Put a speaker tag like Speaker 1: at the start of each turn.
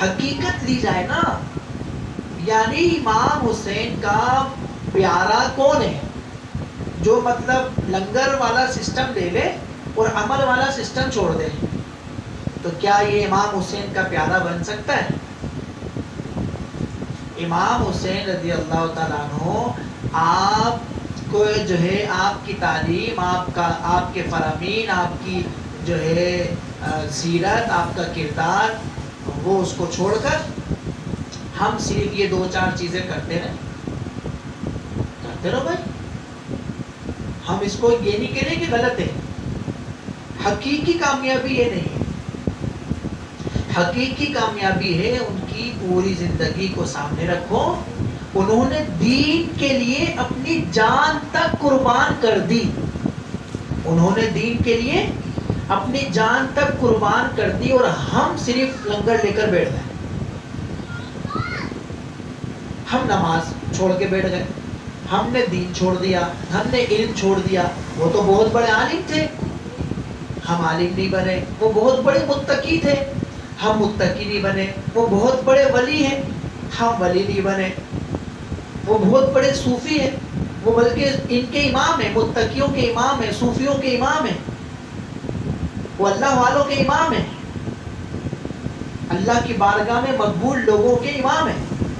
Speaker 1: حقیقت لی جائے نا، یعنی امام حسین کا پیارا کون ہے؟ جو مطلب لنگر والا سسٹم لے لے اور عمل والا سسٹم چھوڑ دے، تو کیا یہ امام حسین کا پیارا بن سکتا ہے؟ امام حسین رضی اللہ تعالیٰ عنہ آپ کو جو ہے آپ کی تعلیم، آپ کے فرامین، آپ کی جو ہے سیرت، آپ کا کردار، وہ اس کو چھوڑ کر ہم صرف یہ 2-4 چیزیں کرتے رہو بھائی. ہم اس کو یہ نہیں کہہ رہے کہ غلط ہے. حقیقی کامیابی یہ نہیں ہے. حقیقی کامیابی ہے ان کی پوری زندگی کو سامنے رکھو، انہوں نے دین کے لیے اپنی جان تک قربان کر دی. انہوں نے دین کے لیے اپنی جان تک قربان کر دی، اور ہم صرف لنگر لے کر بیٹھ گئے. ہم نماز چھوڑ کے بیٹھ گئے، ہم نے دین چھوڑ دیا، ہم نے علم چھوڑ دیا. وہ تو بہت بڑے عالم تھے، ہم عالم نہیں بنے. وہ بہت بڑے متقی تھے، ہم متقی نہیں بنے. وہ بہت بڑے ولی ہیں، ہم ولی نہیں بنے. وہ بہت بڑے صوفی ہیں، وہ بلکہ ان کے امام ہیں، متقیوں کے امام ہیں، صوفیوں کے امام ہیں، وہ اللہ والوں کے امام ہیں، اللہ کی بارگاہ میں مقبول لوگوں کے امام ہیں.